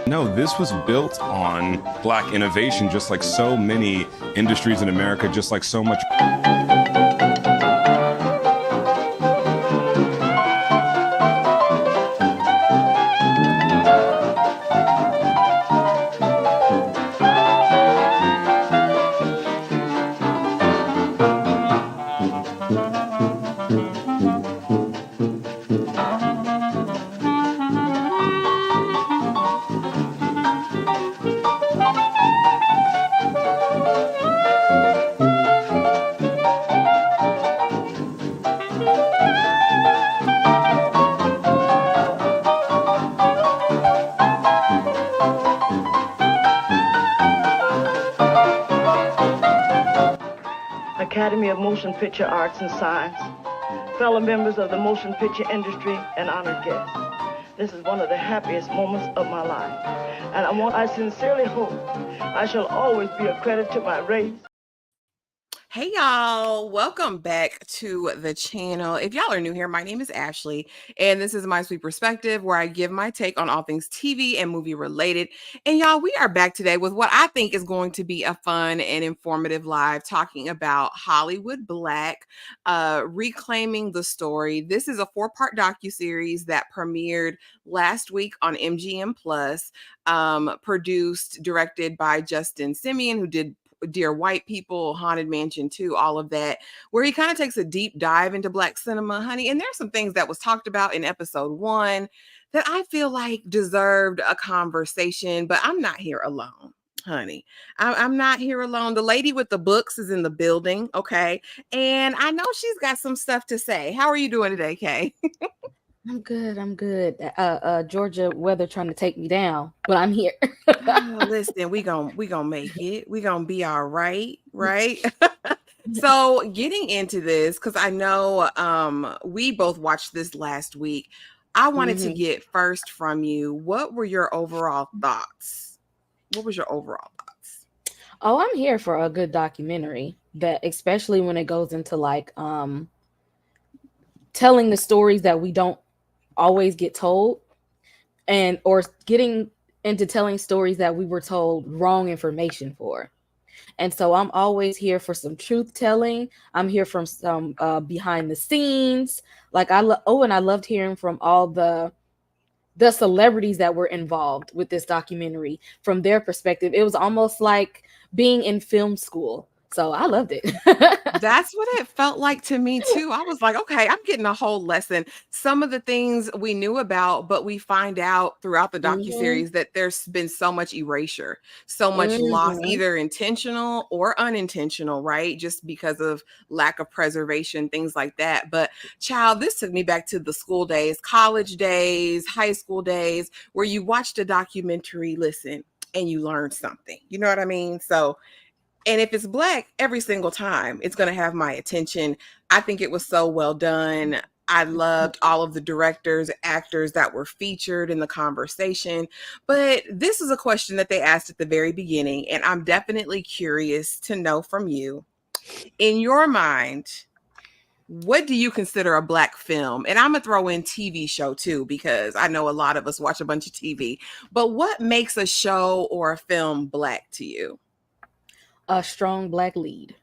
No, this was built on Black innovation, just like so many industries in America, just like so much. Academy of Motion Picture Arts and Science, fellow members of the motion picture industry, and honored guests. This is one of the happiest moments of my life, and I sincerely hope I shall always be a credit to my race. Hey y'all, welcome back to the channel. If y'all are new here, my name is Ashley, and this is My Sweet Perspective, where I give my take on all things TV and movie related. And y'all, we are back today with what I think is going to be a fun and informative live, talking about Hollywood Black, reclaiming the story. This is a 4-part docuseries that premiered last week on MGM Plus, produced, directed by Justin Simien, who did Dear White People, Haunted Mansion 2, all of that, where he kind of takes a deep dive into Black cinema, honey. And there's some things that was talked about in episode 1 that I feel like deserved a conversation, but I'm not here alone, honey. I'm not here alone. The lady with the books is in the building, okay? And I know she's got some stuff to say. How are you doing today, Kay? I'm good. Georgia weather trying to take me down, but I'm here. Listen, we gonna make it. We gonna be all right, right? So getting into this, because I know we both watched this last week. I wanted to get first from you. What were your overall thoughts? What was your overall thoughts? Oh, I'm here for a good documentary, that especially when it goes into like telling the stories that we don't always get told, and or getting into telling stories that we were told wrong information for. And so I'm always here for some truth telling. I'm here from some behind the scenes. Like and I loved hearing from all the celebrities that were involved with this documentary from their perspective. It was almost like being in film school. So I loved it. That's what it felt like to me too. I was like, okay, I'm getting a whole lesson. Some of the things we knew about, but we find out throughout the docuseries that there's been so much erasure, so much loss, either intentional or unintentional, right? Just because of lack of preservation, things like that. But child, this took me back to the school days, college days, high school days, where you watched a documentary, listen, and you learned something. You know what I mean? So, and if it's Black, every single time it's going to have my attention. I think it was so well done. I loved all of the directors, actors that were featured in the conversation. But this is a question that they asked at the very beginning, and I'm definitely curious to know from you. In your mind, what do you consider a Black film? And I'm going to throw in TV show too, because I know a lot of us watch a bunch of TV. But what makes a show or a film Black to you? A strong Black lead.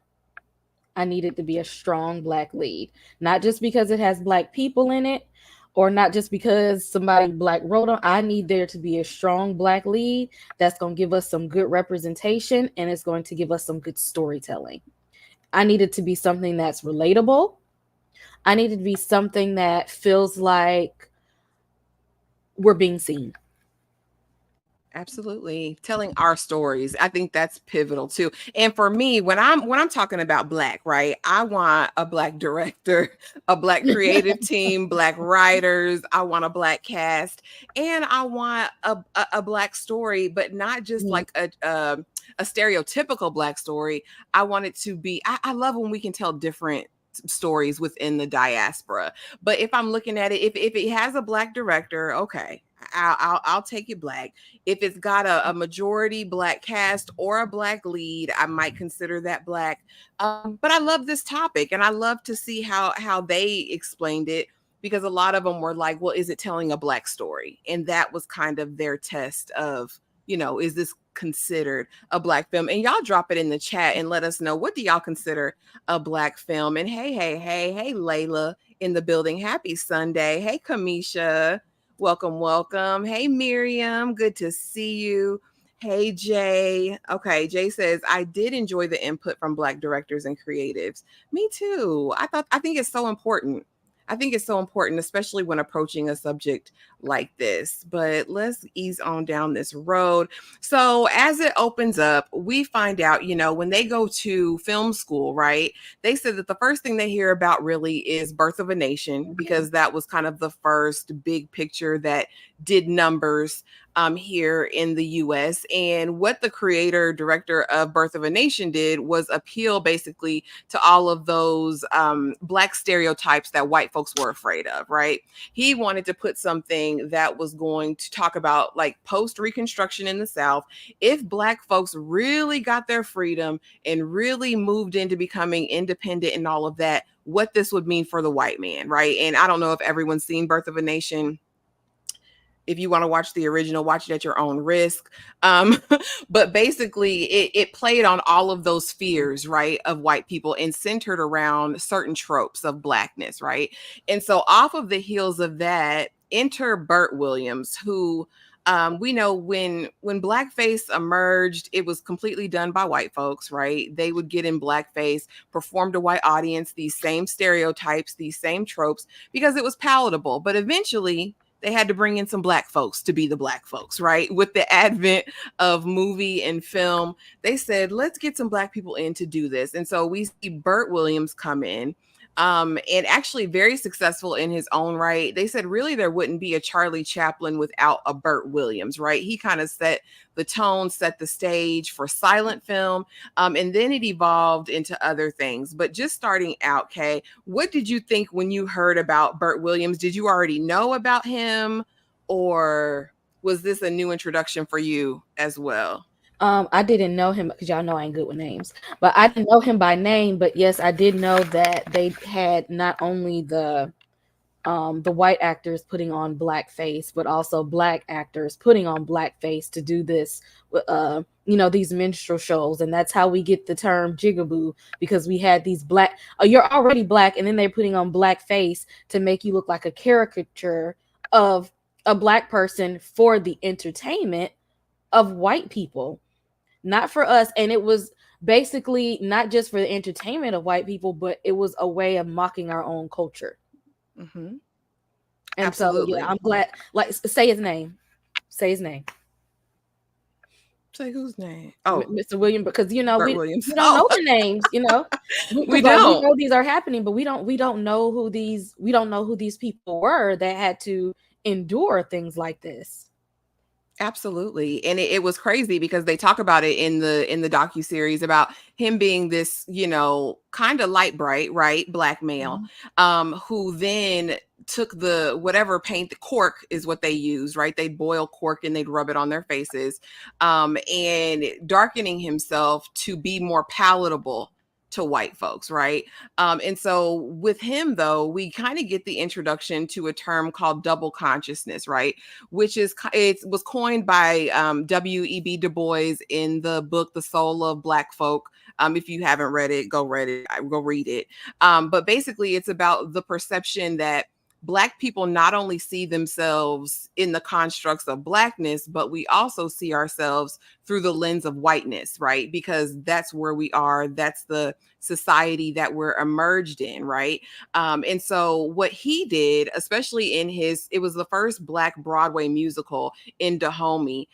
I need it to be a strong Black lead, not just because it has Black people in it, or not just because somebody Black wrote on. I need there to be a strong Black lead that's going to give us some good representation, and it's going to give us some good storytelling. I need it to be something that's relatable. I need it to be something that feels like we're being seen. Absolutely. Telling our stories. I think that's pivotal too. And for me, when I'm talking about black, right? I want a black director, a black creative team, black writers, I want a black cast, and I want a black story, but not just Mhm. like a stereotypical black story. I want it to be I love when we can tell different stories within the diaspora. But if I'm looking at it, if it has a black director, okay, I'll take it black. If it's got a majority black cast or a black lead, I might consider that black. But I love this topic, and I love to see how they explained it, because a lot of them were like, well, is it telling a black story? And that was kind of their test of, is this considered a black film? And y'all drop it in the chat and let us know, what do y'all consider a black film? And hey, Layla in the building. Happy Sunday. Hey, Kamisha. Welcome. Hey, Miriam. Good to see you. Hey, Jay. Okay, Jay says, I did enjoy the input from black directors and creatives. Me too. I think it's so important. I think it's so important, especially when approaching a subject like this. But let's ease on down this road. So as it opens up, we find out, when they go to film school, right? They said that the first thing they hear about really is Birth of a Nation, because that was kind of the first big picture that did numbers here in the US. And what the creator director of Birth of a Nation did was appeal basically to all of those black stereotypes that white folks were afraid of, right? He wanted to put something that was going to talk about like post-Reconstruction in the South. If black folks really got their freedom and really moved into becoming independent and all of that, what this would mean for the white man, right? And I don't know if everyone's seen Birth of a Nation. If you want to watch the original, watch it at your own risk. But basically, it played on all of those fears, right, of white people, and centered around certain tropes of blackness, right? And so off of the heels of that, enter Bert Williams, who we know when blackface emerged, it was completely done by white folks, right? They would get in blackface, perform to white audience, these same stereotypes, these same tropes, because it was palatable. But eventually, they had to bring in some black folks to be the black folks, right? With the advent of movie and film, they said, let's get some black people in to do this. And so we see Bert Williams come in, and actually very successful in his own right. They said, really, there wouldn't be a Charlie Chaplin without a Bert Williams, right? He kind of set the tone, set the stage for silent film, and then it evolved into other things. But just starting out, Kay, what did you think when you heard about Bert Williams? Did you already know about him, or was this a new introduction for you as well? I didn't know him, because y'all know I ain't good with names, but I didn't know him by name. But yes, I did know that they had not only the white actors putting on blackface, but also black actors putting on blackface to do this, these minstrel shows. And that's how we get the term jigaboo, because we had these black, you're already black, and then they're putting on blackface to make you look like a caricature of a black person for the entertainment of white people, not for us. And it was basically not just for the entertainment of white people, but it was a way of mocking our own culture. Mm-hmm. And Absolutely. so, yeah, I'm glad. Like, say his name. Say his name. Say whose name? Oh, Mr. William, because we don't Williams. know the names. We don't. We know these are happening, but we don't know who these people were that had to endure things like this. Absolutely. And it was crazy, because they talk about it in the docuseries about him being this, kind of light bright, right, black male, who then took the whatever paint, the cork is what they use, right? They'd boil cork and they'd rub it on their faces, and darkening himself to be more palatable to white folks, right? And so with him, though, we kind of get the introduction to a term called double consciousness, right? Which it was coined by W.E.B. Du Bois in the book The Soul of Black Folk. If you haven't read it, go read it. But basically, it's about the perception that Black people not only see themselves in the constructs of Blackness, but we also see ourselves through the lens of whiteness, right? Because that's where we are. That's the society that we're emerged in, right? And so what he did, especially in it was the first Black Broadway musical, in DHomie,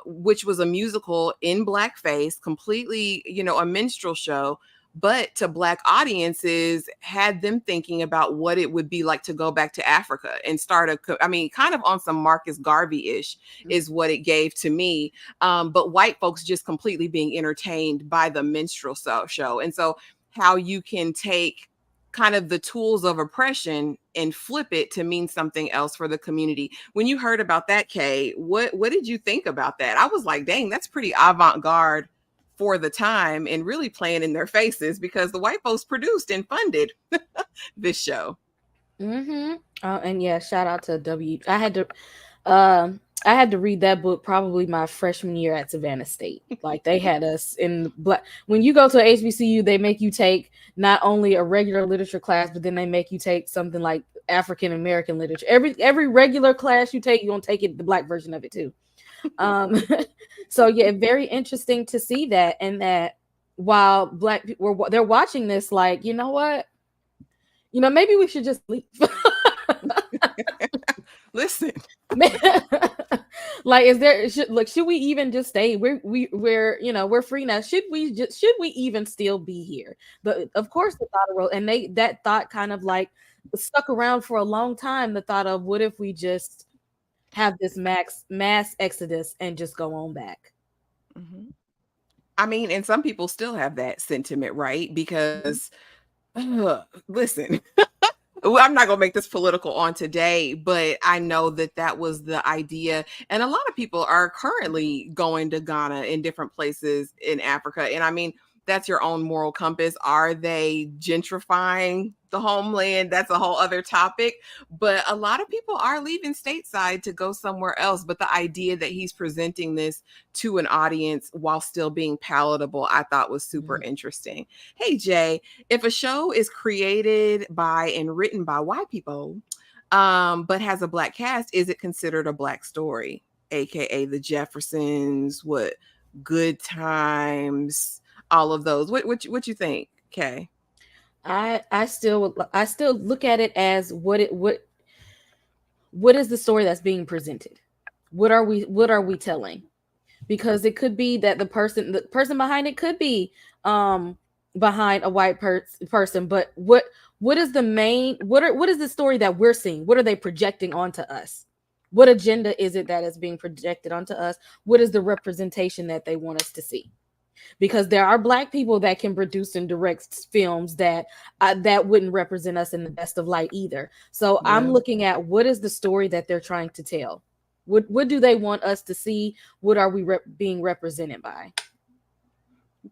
which was a musical in blackface, completely, a minstrel show, but to Black audiences had them thinking about what it would be like to go back to Africa and start kind of on some Marcus Garvey-ish is what it gave to me. But white folks just completely being entertained by the minstrel show. And so how you can take kind of the tools of oppression and flip it to mean something else for the community. When you heard about that, Kay, what did you think about that? I was like, dang, that's pretty avant-garde for the time and really playing in their faces, because the white folks produced and funded this show. And yeah, shout out to I had to read that book probably my freshman year at Savannah State. Like, they had us in when you go to a HBCU, they make you take not only a regular literature class, but then they make you take something like African American literature. Every regular class you take, you're gonna take it, the Black version of it too. So yeah, very interesting to see that, and that while Black people they're watching this, like, you know what, maybe we should just leave. Listen, like, should we even just stay? We're free now. Should we even still be here? But of course, the thought arose, and that thought kind of like stuck around for a long time. The thought of, what if we just have this mass exodus and just go on back? Mm-hmm. I mean, and some people still have that sentiment, right? Because listen, I'm not going to make this political on today, but I know that was the idea. And a lot of people are currently going to Ghana in different places in Africa. And I mean, that's your own moral compass. Are they gentrifying the homeland? That's a whole other topic. But a lot of people are leaving stateside to go somewhere else. But the idea that he's presenting this to an audience while still being palatable, I thought was super interesting. Hey, Jay, if a show is created by and written by white people, but has a Black cast, is it considered a Black story? AKA the Jeffersons, Good Times, all of those. What you think, Kay? I still look at it as what is the story that's being presented? What are we telling? Because it could be that the person behind it could be behind a white person, but what is the main, what is the story that we're seeing? What are they projecting onto us? What agenda is it that is being projected onto us? What is the representation that they want us to see? Because there are Black people that can produce and direct films that wouldn't represent us in the best of light either. So yeah. I'm looking at, what is the story that they're trying to tell? What do they want us to see? What are we being represented by?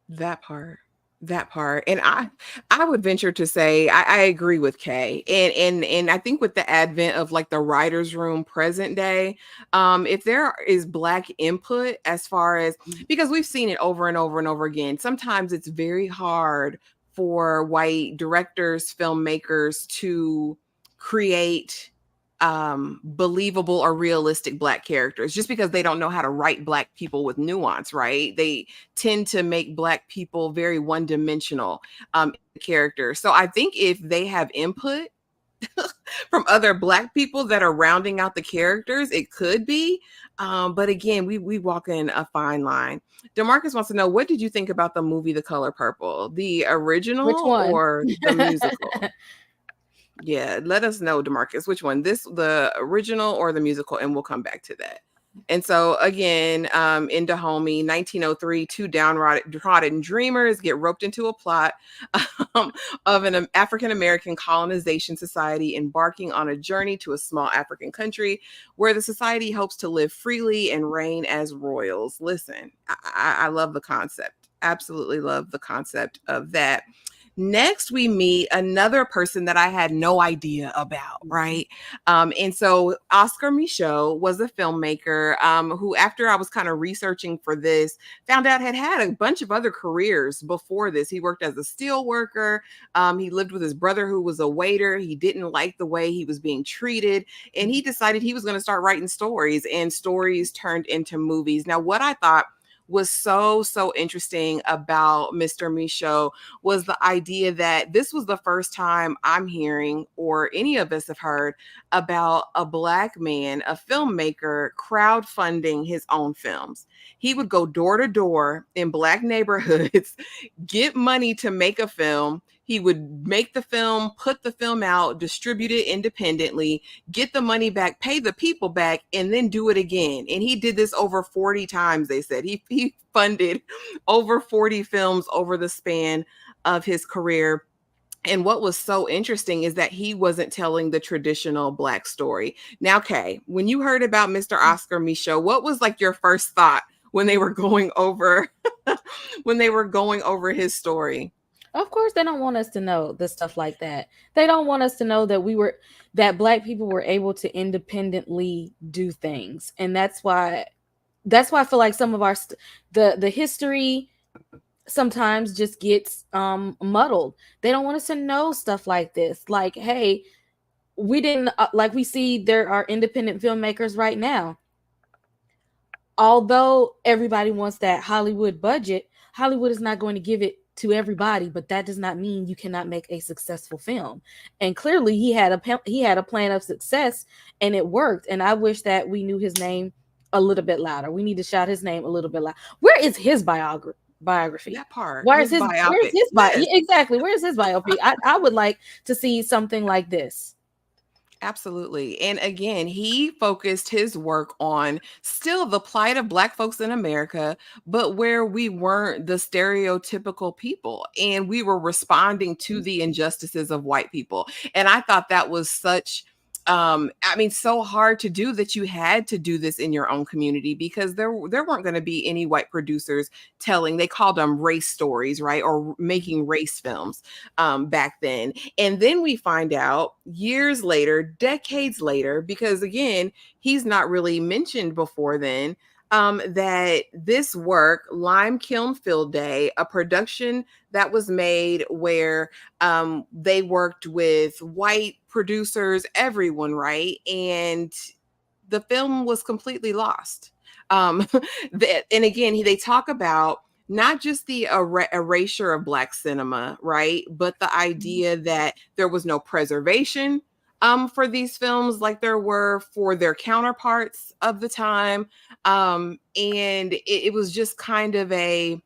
That part. And I would venture to say I agree with Kay. And I think with the advent of like the writer's room present day, if there is Black input, as far as, because we've seen it over and over and over again, sometimes it's very hard for white directors, filmmakers to create believable or realistic Black characters, just because they don't know how to write Black people with nuance, right? They tend to make Black people very one-dimensional characters. So I think if they have input from other Black people that are rounding out the characters, it could be. But again, we walk in a fine line. DeMarcus wants to know, what did you think about the movie The Color Purple? The original or the musical? Yeah, let us know, DeMarcus, which one, the original or the musical, and we'll come back to that. And so again, in DHomie, 1903, two downtrodden dreamers get roped into a plot of an African-American colonization society embarking on a journey to a small African country where the society hopes to live freely and reign as royals. Listen, I love the concept. Absolutely love the concept of that. Next, we meet another person that I had no idea about, right? And so Oscar Michaud was a filmmaker who, after I was kind of researching for this, found out had a bunch of other careers before this. He worked as a steel worker. He lived with his brother who was a waiter. He didn't like the way he was being treated, and he decided he was going to start writing stories, and stories turned into movies. Now, what I thought was so interesting about Mr. Michaud was the idea that this was the first time I'm hearing, or any of us have heard, about a Black man, a filmmaker, crowdfunding his own films. He would go door to door in Black neighborhoods, get money to make a film. He would make the film, put the film out, distribute it independently, get the money back, pay the people back, and then do it again. And he did this over 40 times, they said. He funded over 40 films over the span of his career. And what was so interesting is that he wasn't telling the traditional Black story. Now, Kay, when you heard about Mr. Oscar Michaud, what was like your first thought when they were going over his story? Of course, they don't want us to know the stuff like that. They don't want us to know that Black people were able to independently do things, and that's why I feel like some of our the history sometimes just gets muddled. They don't want us to know stuff like this. Like, hey, we didn't like we see there are independent filmmakers right now. Although everybody wants that Hollywood budget, Hollywood is not going to give it to everybody, but that does not mean you cannot make a successful film. And clearly he had a plan of success, and it worked. And I wish that we knew his name a little bit louder. We need to shout his name a little bit louder. Where is his biography? That part. Where's his biopic? Exactly. Where's his biopic? I would like to see something like this. Absolutely. And again, he focused his work on still the plight of Black folks in America, but where we weren't the stereotypical people, and we were responding to the injustices of white people. And I thought that was such so hard to do, that you had to do this in your own community, because there weren't going to be any white producers telling, they called them race stories, right? Or making race films back then. And then we find out years later, decades later, because again, he's not really mentioned before then, that this work, Limekilm Field Day, a production that was made where they worked with white producers, everyone, right? And the film was completely lost. And again, they talk about not just the erasure of Black cinema, right? But the idea that there was no preservation for these films like there were for their counterparts of the time. And it was just kind of a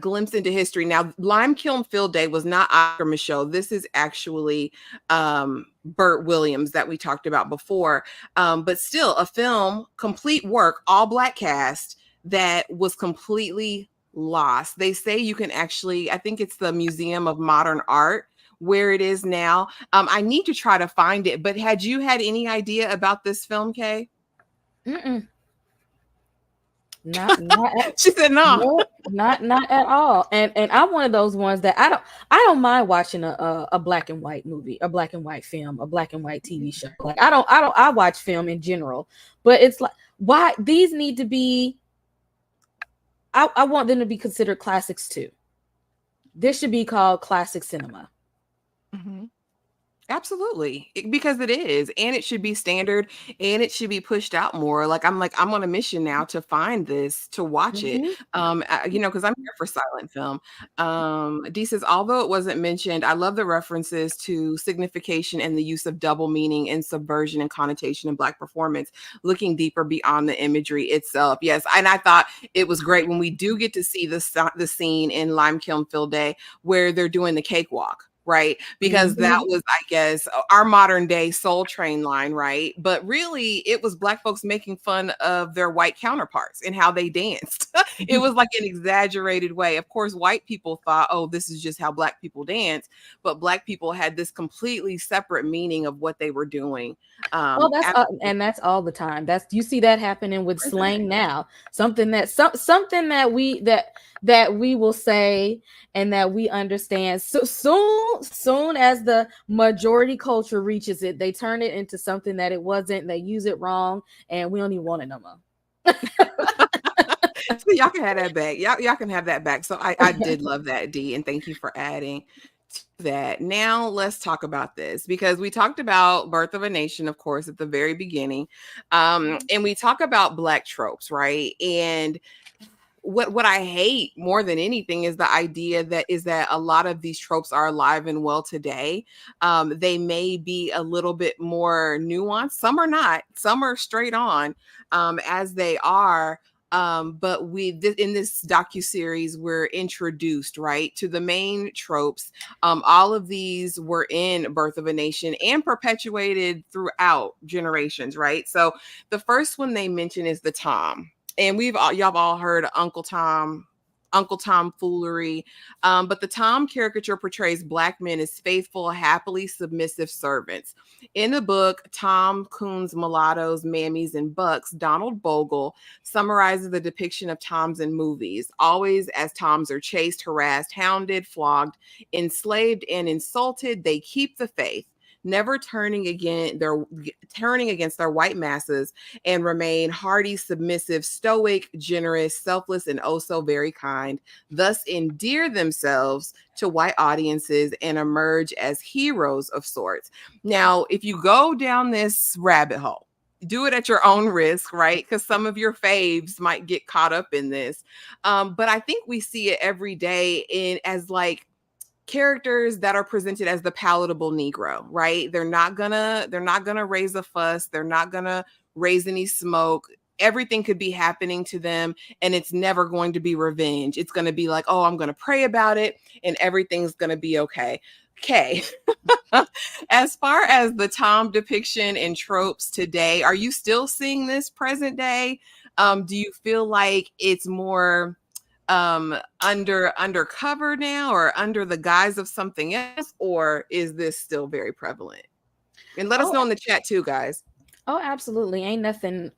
glimpse into history. Now, Limekilm Field Day was not Oscar Michaud. This is actually Bert Williams that we talked about before. But still a film, complete work, all Black cast, that was completely lost. They say you can actually, I think it's the Museum of Modern Art where it is now. I need to try to find it, but had you had any idea about this film, Kay? Mm-mm. Not she said no. Not at all. And I'm one of those ones that I don't mind watching a black and white movie, a black and white film, a black and white TV show. Like I watch film in general, but it's like, why these need to be, I want them to be considered classics too. This should be called classic cinema. Mm-hmm. Absolutely, because it is, and it should be standard, and it should be pushed out more. I'm on a mission now to find this, to watch it. Because I'm here for silent film. Dee says, although it wasn't mentioned, I love the references to signification and the use of double meaning and subversion and connotation in Black performance, looking deeper beyond the imagery itself. Yes, and I thought it was great when we do get to see the scene in Limekilm Field Day where they're doing the cakewalk. Right. Because that was, I guess, our modern day Soul Train line. Right. But really, it was Black folks making fun of their white counterparts and how they danced. It was like an exaggerated way. Of course, white people thought, oh, this is just how Black people dance. But Black people had this completely separate meaning of what they were doing. That's all the time. You see that happening with slang now. Something that that we will say and that we understand. So soon as the majority culture reaches it, they turn it into something that it wasn't. They use it wrong, and we don't even want it no more. So y'all can have that back. Y'all can have that back. So I did love that, D, and thank you for adding to that. Now let's talk about this, because we talked about Birth of a Nation, of course, at the very beginning, and we talk about Black tropes, right? And what I hate more than anything is the idea that a lot of these tropes are alive and well today. They may be a little bit more nuanced. Some are not. Some are straight on, as they are. But in this docuseries, we're introduced, right, to the main tropes. All of these were in Birth of a Nation and perpetuated throughout generations, right? So the first one they mention is the Tom. And y'all have all heard Uncle Tom foolery. But the Tom caricature portrays Black men as faithful, happily submissive servants. In the book, Tom, Coons, Mulattoes, Mammies, and Bucks, Donald Bogle summarizes the depiction of Toms in movies. Always as Toms are chased, harassed, hounded, flogged, enslaved, and insulted, they keep the faith, never turning against their white masses, and remain hardy, submissive, stoic, generous, selfless, and oh so very kind, thus endear themselves to white audiences and emerge as heroes of sorts. Now, if you go down this rabbit hole, do it at your own risk, right? Because some of your faves might get caught up in this. But I think we see it every day as like characters that are presented as the palatable Negro, right? They're not gonna raise a fuss. They're not gonna raise any smoke. Everything could be happening to them, and it's never going to be revenge. It's going to be like, oh, I'm going to pray about it, and everything's going to be okay. Okay. As far as the Tom depiction and tropes today, are you still seeing this present day? Do you feel like it's more undercover now, or under the guise of something else, or is this still very prevalent? And let us know in the chat too, guys. Oh, absolutely. Ain't nothing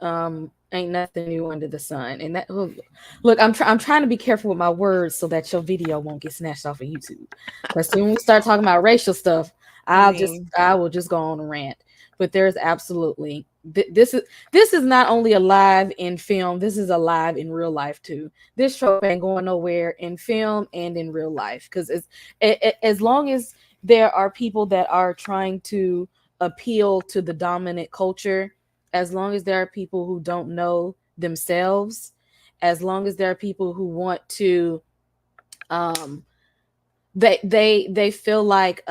new under the sun. And that, look, I'm trying to be careful with my words so that your video won't get snatched off of YouTube. Because soon we start talking about racial stuff, I will just go on a rant. But there's absolutely this is not only alive in film, this is alive in real life too. This trope ain't going nowhere in film and in real life, because as long as there are people that are trying to appeal to the dominant culture, as long as there are people who don't know themselves, as long as there are people who want to they feel like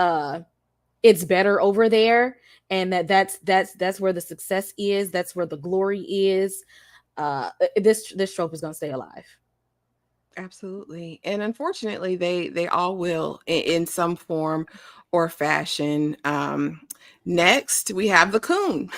it's better over there, and that's where the success is, that's where the glory is, this trope is going to stay alive. Absolutely. And unfortunately, they all will in some form or fashion. Next, we have the Coon.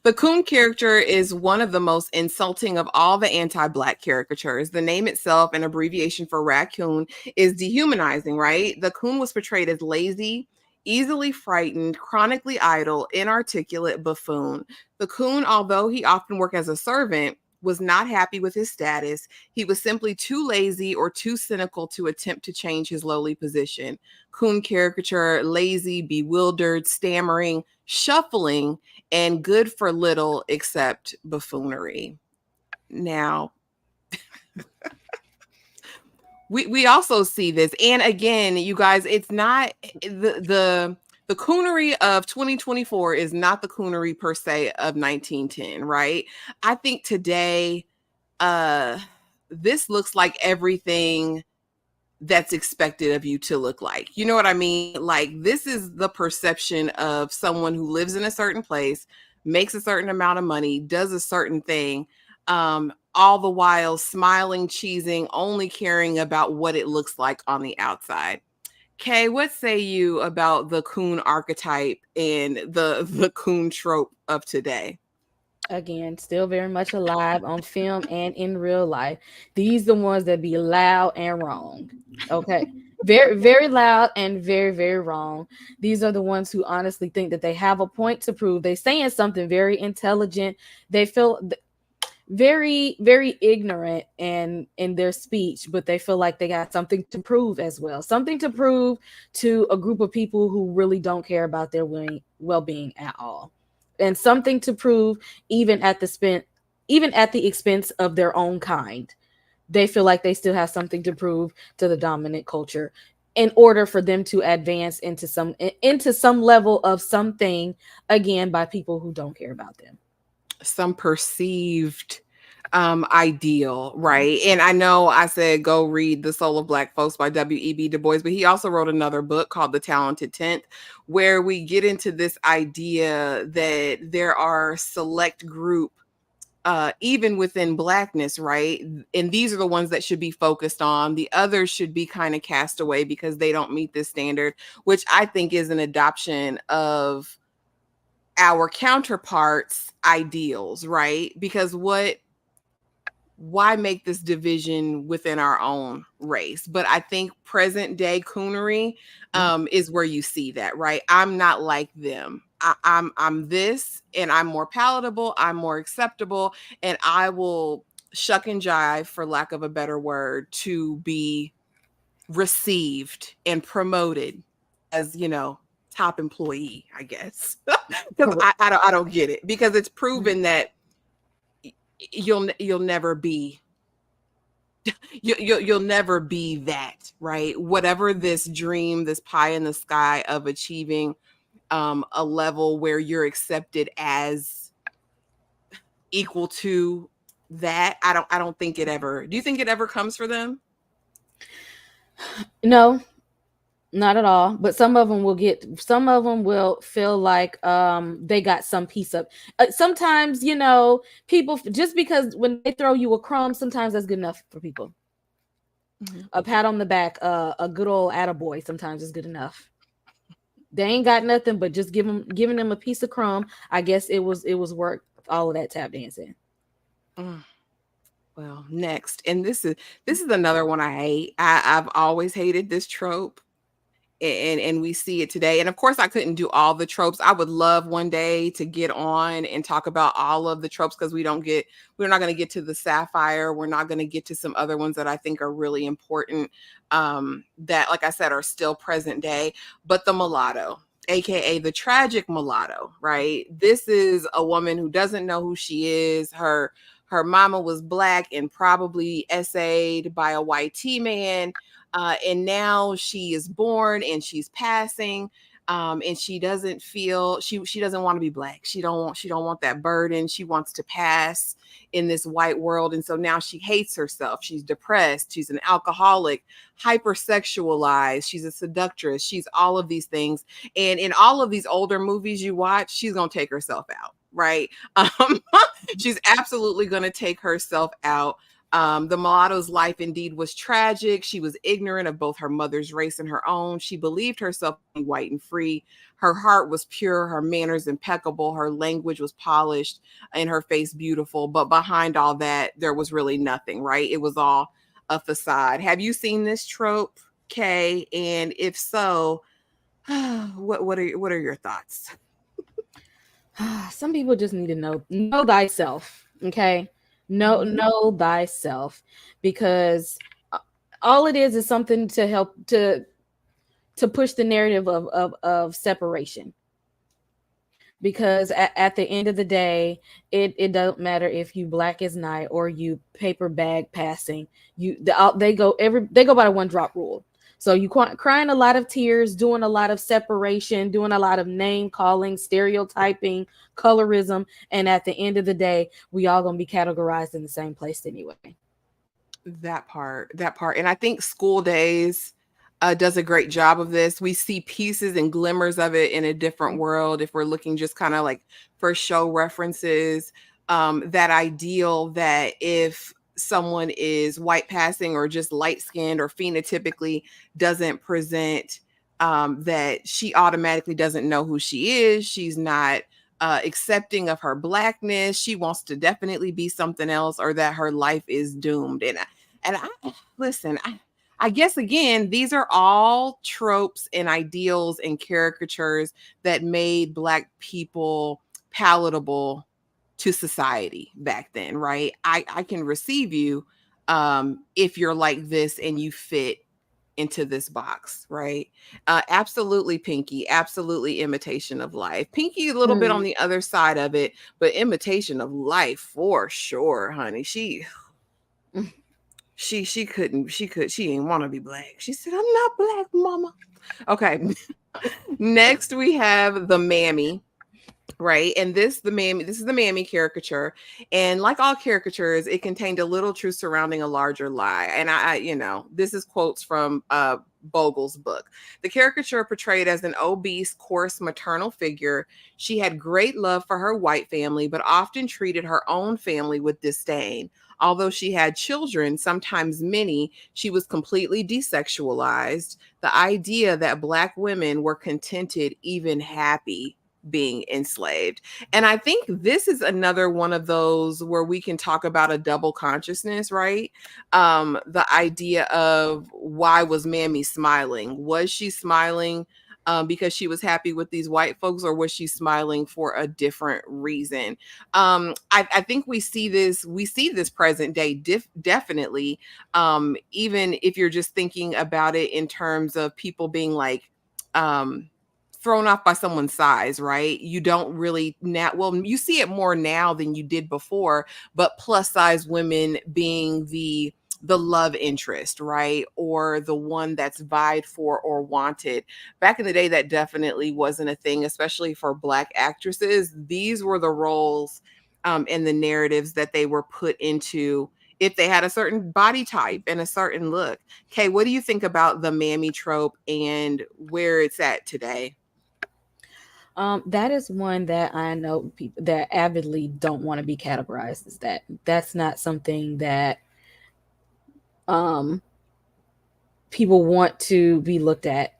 The Coon character is one of the most insulting of all the anti-Black caricatures. The name itself, an abbreviation for raccoon, is dehumanizing, right? The Coon was portrayed as lazy, easily frightened, chronically idle, inarticulate buffoon. The Coon, although he often worked as a servant, was not happy with his status. He was simply too lazy or too cynical to attempt to change his lowly position. Coon caricature: lazy, bewildered, stammering, shuffling, and good for little except buffoonery. Now, we also see this, and again, you guys, it's not the coonery of 2024 is not the coonery per se of 1910, right? I think today, this looks like everything that's expected of you to look like. You know what I mean? Like, this is the perception of someone who lives in a certain place, makes a certain amount of money, does a certain thing, all the while smiling, cheesing, only caring about what it looks like on the outside. Kay, what say you about the Coon archetype and the Coon trope of today? Again, still very much alive on film and in real life. These the ones that be loud and wrong. Okay. Very, very loud and very, very wrong. These are the ones who honestly think that they have a point to prove. They're saying something very intelligent. They feel very, very ignorant in their speech, but they feel like they got something to prove as well, something to prove to a group of people who really don't care about their well-being at all, and something to prove even at the expense of their own kind. They feel like they still have something to prove to the dominant culture in order for them to advance into some level of something, again, by people who don't care about them. Some perceived ideal, right? And I know I said go read The Soul of Black Folks by W.E.B. Du Bois, but he also wrote another book called The Talented Tenth, where we get into this idea that there are select group, even within Blackness, right? And these are the ones that should be focused on. The others should be kind of cast away because they don't meet this standard, which I think is an adoption of our counterparts' ideals, right? Because why make this division within our own race? But I think present day coonery is where you see that, right? I'm not like them. I'm this, and I'm more palatable, I'm more acceptable, and I will shuck and jive, for lack of a better word, to be received and promoted as, top employee, I guess. Because I don't get it, because it's proven that you'll never be you'll never be that, right? Whatever this dream, this pie in the sky of achieving a level where you're accepted as equal to that, I don't think it ever. Do you think it ever comes for them? No, not at all. But some of them will feel like they got some piece of sometimes, people, just because when they throw you a crumb, sometimes that's good enough for people. Mm-hmm. A pat on the back, a good old attaboy sometimes is good enough. They ain't got nothing, but just giving them a piece of crumb, I guess it was worth all of that tap dancing. Well, next, and this is another one I hate. I've always hated this trope, and we see it today. And of course, I couldn't do all the tropes. I would love one day to get on and talk about all of the tropes, because we're not going to get to the sapphire. We're not going to get to some other ones that I think are really important, that, like I said, are still present day. But the mulatto, aka the tragic mulatto, right? This is a woman who doesn't know who she is. Her mama was Black and probably essayed by a white T-man. And now she is born and she's passing. And she doesn't feel, she doesn't want to be Black. She don't want that burden. She wants to pass in this white world. And so now she hates herself. She's depressed. She's an alcoholic, hypersexualized. She's a seductress. She's all of these things. And in all of these older movies you watch, she's going to take herself out, right? She's absolutely going to take herself out. The mulatto's life indeed was tragic. She was ignorant of both her mother's race and her own. She believed herself to be white and free. Her heart was pure, her manners impeccable, her language was polished, and her face beautiful. But behind all that, there was really nothing, right? It was all a facade. Have you seen this trope, Kay? And if so, what are your thoughts? Some people just need to know thyself, okay? Know thyself, because all it is something to help to push the narrative of separation. Because at the end of the day, it doesn't matter if you Black as night or you paper bag passing. They go by the one drop rule. So you crying a lot of tears, doing a lot of separation, doing a lot of name calling, stereotyping, colorism, and at the end of the day, we all gonna be categorized in the same place anyway. That part, and I think School Days does a great job of this. We see pieces and glimmers of it in A Different World if we're looking just kind of like for show references. That ideal that if someone is white passing or just light skinned or phenotypically doesn't present, that she automatically doesn't know who she is. She's not accepting of her Blackness. She wants to definitely be something else, or that her life is doomed. And I listen, I guess, again, these are all tropes and ideals and caricatures that made Black people palatable to society back then, right? I can receive you if you're like this and you fit into this box, right? Absolutely Pinky, absolutely imitation of life. Pinky a little bit on the other side of it, but imitation of life for sure, honey. She didn't want to be black. She said, I'm not black, mama. Okay. Next we have the Mamy. Right. And this is the Mamy caricature. And like all caricatures, it contained a little truth surrounding a larger lie. And this is quotes from Bogle's book. The caricature portrayed as an obese, coarse maternal figure. She had great love for her white family, but often treated her own family with disdain. Although she had children, sometimes many, she was completely desexualized. The idea that Black women were contented, even happy, being enslaved. And I think this is another one of those where we can talk about a double consciousness, right? The idea of, why was Mamy smiling? Was she smiling because she was happy with these white folks, or was she smiling for a different reason? I think we see this present day definitely, even if you're just thinking about it in terms of people being like, thrown off by someone's size, right? You don't really you see it more now than you did before, but plus size women being the love interest, right? Or the one that's vied for or wanted. Back in the day, that definitely wasn't a thing, especially for Black actresses. These were the roles and the narratives that they were put into if they had a certain body type and a certain look. Kay, what do you think about the Mamy trope and where it's at today? That is one that I know people that avidly don't want to be categorized as that. That's not something that people want to be looked at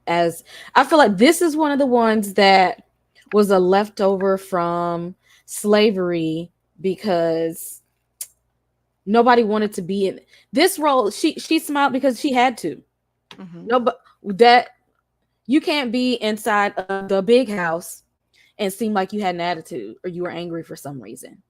as. I feel like this is one of the ones that was a leftover from slavery because nobody wanted to be in this role. She smiled because she had to. No, but that you can't be inside of the big house and seem like you had an attitude or you were angry for some reason.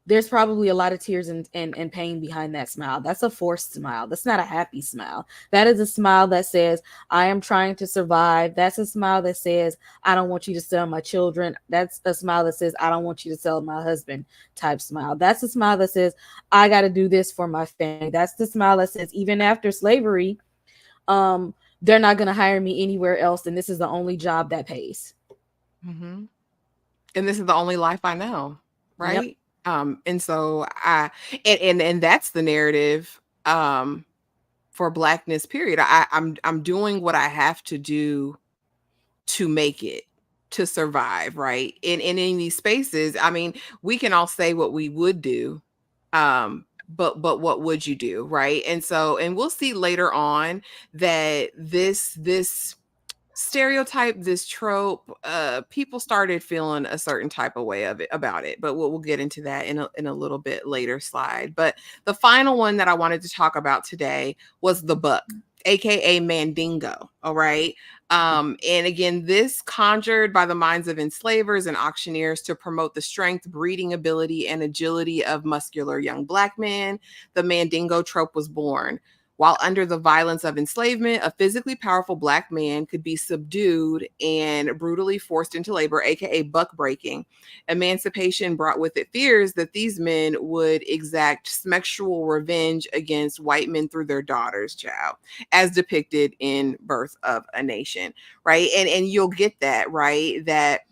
There's probably a lot of tears and pain behind that smile. That's a forced smile. That's not a happy smile. That is a smile that says, I am trying to survive. That's a smile that says, I don't want you to sell my children. That's a smile that says, I don't want you to sell my husband type smile. That's a smile that says, I got to do this for my family. That's the smile that says, even after slavery, they're not going to hire me anywhere else. And this is the only job that pays. Mm-hmm. And this is the only life I know. Right. Yep. And so and that's the narrative, for Blackness, period. I'm doing what I have to do to make it, to survive. Right. And in these spaces, I mean, we can all say what we would do. But what would you do, right? And we'll see later on that this stereotype, this trope, people started feeling a certain type of way about it. But we'll get into that in a little bit later slide. But the final one that I wanted to talk about today was the buck, aka Mandingo. All right. And again, this conjured by the minds of enslavers and auctioneers to promote the strength, breeding ability, and agility of muscular young Black men. The Mandingo trope was born. While under the violence of enslavement, a physically powerful Black man could be subdued and brutally forced into labor, aka buck breaking. Emancipation brought with it fears that these men would exact sexual revenge against white men through their daughters, child, as depicted in Birth of a Nation, right? And you'll get that, right? That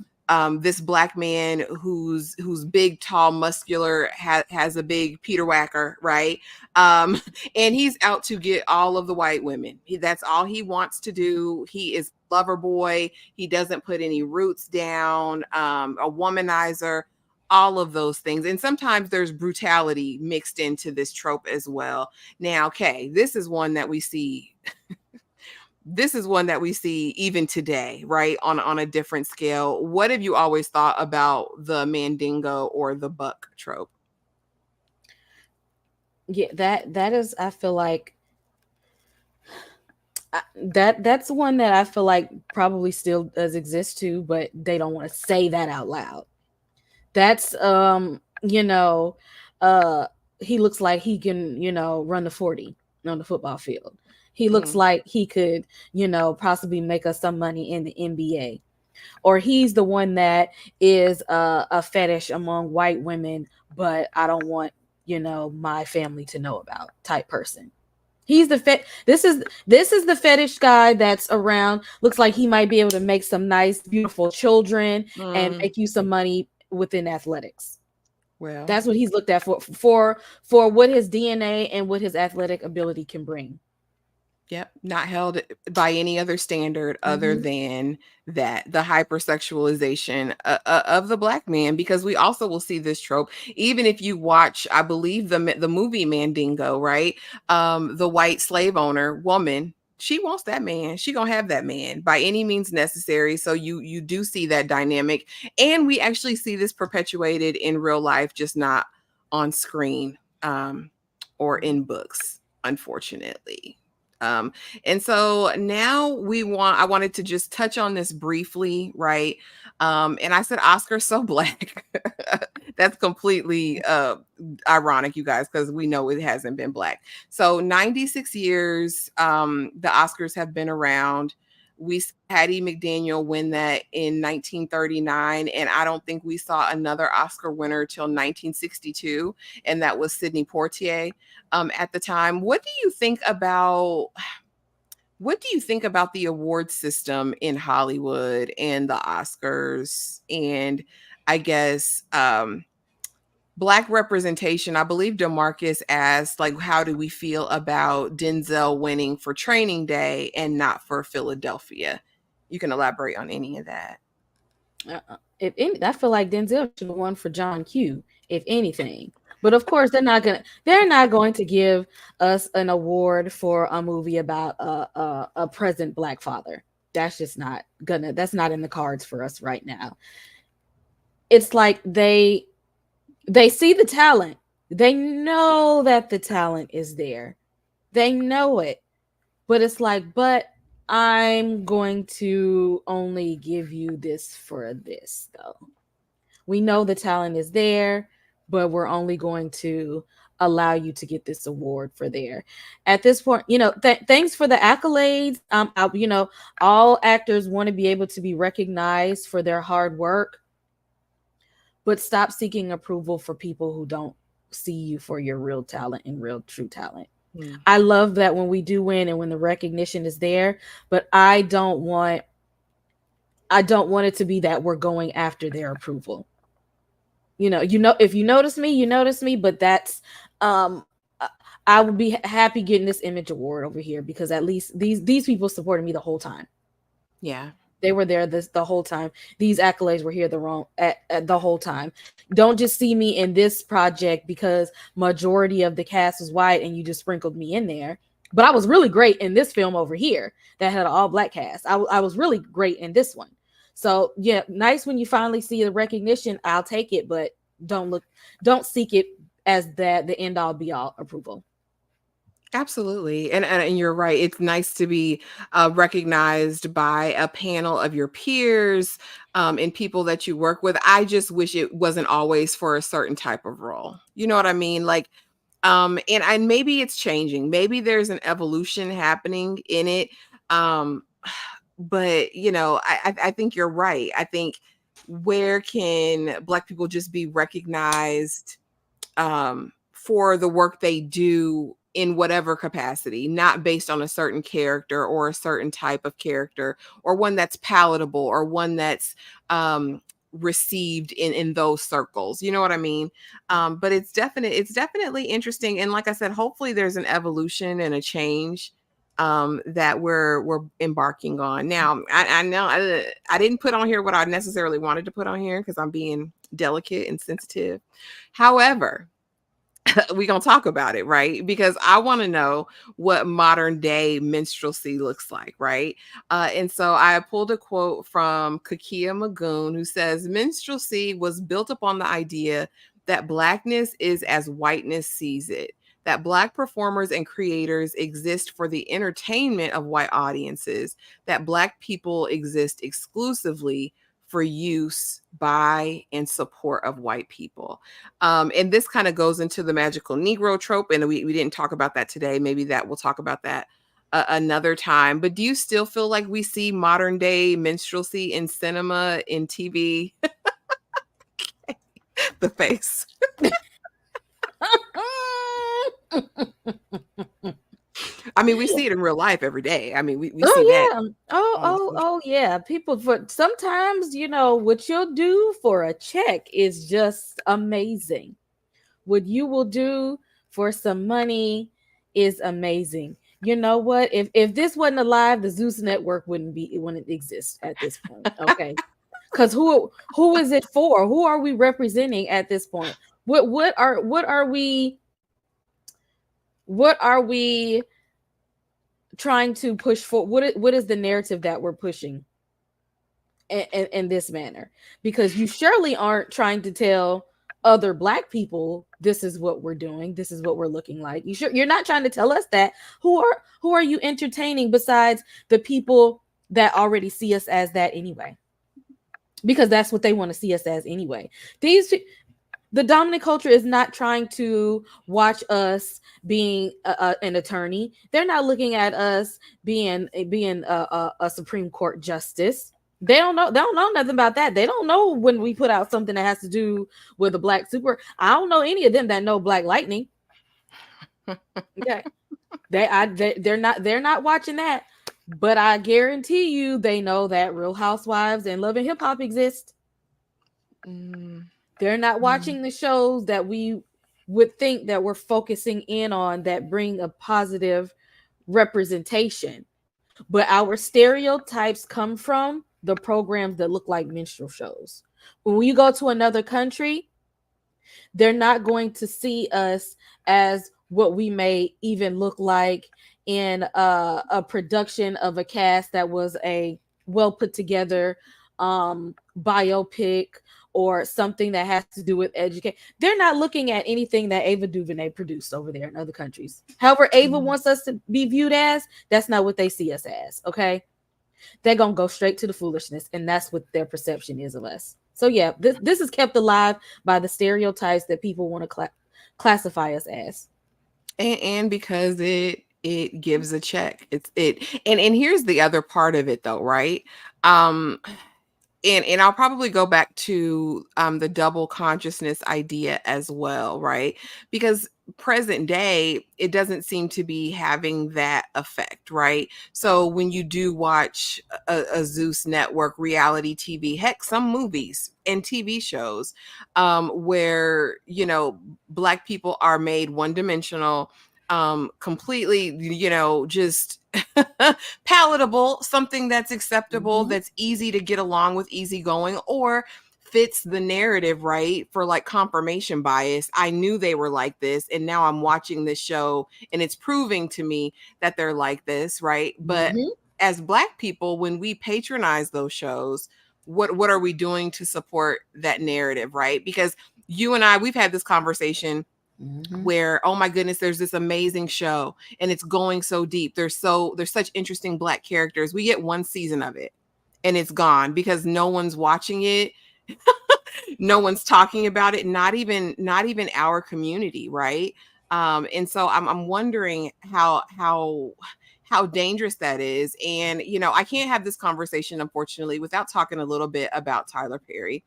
this Black man who's big, tall, muscular, has a big Peter Whacker, right? And he's out to get all of the white women. That's all he wants to do. He is a lover boy. He doesn't put any roots down, a womanizer, all of those things. And sometimes there's brutality mixed into this trope as well. Now, okay, this is one that we see. This is one that we see even today, right? On a different scale. What have you always thought about the Mandingo or the buck trope? Yeah, that is, I feel like that's one that I feel like probably still does exist too, but they don't want to say that out loud. That's you know, uh he looks like he can, run the 40 on the football field. He looks like he could, possibly make us some money in the NBA. Or he's the one that is a fetish among white women, but I don't want, my family to know about type person. He's the this is the fetish guy that's around. Looks like he might be able to make some nice, beautiful children and make you some money within athletics. Well, That's what he's looked at for what his DNA and what his athletic ability can bring. yep, not held by any other standard other than that, the hypersexualization of the black man, because we also will see this trope even if you watch, I believe, the movie Mandingo, right? The white slave owner woman, she wants that man. She gonna have that man by any means necessary. So you do see that dynamic, and we actually see this perpetuated in real life, just not on screen or in books, unfortunately. And so now I wanted to just touch on this briefly, right? And I said Oscar's so black. That's completely ironic, you guys, because we know it hasn't been black. So 96 years the Oscars have been around. We saw Haddie McDaniel win that in 1939, and I don't think we saw another Oscar winner till 1962, and that was Sidney Poitier at the time. What do you think about the award system in Hollywood and the Oscars, and I guess Black representation? I believe DeMarcus asked, like, how do we feel about Denzel winning for Training Day and not for Philadelphia? You can elaborate on any of that. I feel like Denzel should have won for John Q, if anything. But of course, they're not going to give us an award for a movie about a present Black father. That's just that's not in the cards for us right now. It's like they see the talent. They know that the talent is there. They know it. But it's like, but I'm going to only give you this for this, though. We know the talent is there, but we're only going to allow you to get this award for there. At this point, thanks for the accolades. All actors want to be able to be recognized for their hard work, but stop seeking approval for people who don't see you for your real talent and real true talent. I love that when we do win and when the recognition is there, but I don't want it to be that we're going after their approval. If you notice me, but that's I would be happy getting this image award over here, because at least these people supported me the whole time. Yeah. They were there the whole time. These accolades were here the whole time. Don't just see me in this project because majority of the cast was white and you just sprinkled me in there. But I was really great in this film over here that had an all Black cast. I was really great in this one. So yeah, nice when you finally see the recognition. I'll take it, but don't seek it as the end all be all approval. Absolutely. And you're right. It's nice to be recognized by a panel of your peers and people that you work with. I just wish it wasn't always for a certain type of role. You know what I mean? Like, and maybe it's changing. Maybe there's an evolution happening in it. But, I think you're right. I think, where can Black people just be recognized for the work they do in whatever capacity, not based on a certain character or a certain type of character, or one that's palatable, or one that's received in those circles. You know what I mean? But it's definitely interesting. And like I said, hopefully there's an evolution and a change that we're embarking on. Now, I know I didn't put on here what I necessarily wanted to put on here because I'm being delicate and sensitive. However, we're going to talk about it, right? Because I want to know what modern day minstrelsy looks like, right? And so I pulled a quote from Kakia Magoon, who says, minstrelsy was built upon the idea that Blackness is as whiteness sees it, that Black performers and creators exist for the entertainment of white audiences, that Black people exist exclusively for use by and support of white people. And this kind of goes into the magical Negro trope. And we didn't talk about that today. Maybe that we'll talk about that another time. But do you still feel like we see modern day minstrelsy in cinema, in TV? The face. I mean, we see it in real life every day. I mean, we see that. Oh, yeah. People, for sometimes, what you'll do for a check is just amazing. What you will do for some money is amazing. You know what? If this wasn't alive, the Zeus Network wouldn't exist at this point. Okay. Because who is it for? Who are we representing at this point? What are we trying to push for? What is the narrative that we're pushing in this manner? Because you surely aren't trying to tell other Black people this is what we're doing, this is what we're looking like. You're not trying to tell us that. Who are you entertaining besides the people that already see us as that anyway? Because that's what they want to see us as anyway. The dominant culture is not trying to watch us being an attorney. They're not looking at us being a Supreme Court justice. They don't know nothing about that. They don't know when we put out something that has to do with a Black super. I don't know any of them that know Black Lightning. Okay, they're not watching that. But I guarantee you, they know that Real Housewives and Love and Hip Hop exist. They're not watching the shows that we would think that we're focusing in on that bring a positive representation. But our stereotypes come from the programs that look like minstrel shows. When you go to another country, they're not going to see us as what we may even look like in a production of a cast that was a well put together biopic or something that has to do with education. They're not looking at anything that Ava DuVernay produced over there in other countries. However, Ava wants us to be viewed as, that's not what they see us as. Okay, they're gonna go straight to the foolishness, and that's what their perception is of us. So yeah, this is kept alive by the stereotypes that people want to classify us as, and because it gives a check. And here's the other part of it though, right? And I'll probably go back to the double consciousness idea as well, right? Because present day, it doesn't seem to be having that effect, right? So when you do watch a Zeus Network reality TV, heck, some movies and TV shows where, Black people are made one-dimensional, completely, just palatable, something that's acceptable, that's easy to get along with, easygoing, or fits the narrative, right? For like confirmation bias. I knew they were like this, and now I'm watching this show and it's proving to me that they're like this, right? But as Black people, when we patronize those shows, what are we doing to support that narrative, right? Because you and I, we've had this conversation where, oh my goodness, there's this amazing show and it's going so deep. There's such interesting Black characters. We get one season of it and it's gone because no one's watching it. No one's talking about it. Not even our community. Right. And so I'm wondering how dangerous that is. And, I can't have this conversation, unfortunately, without talking a little bit about Tyler Perry.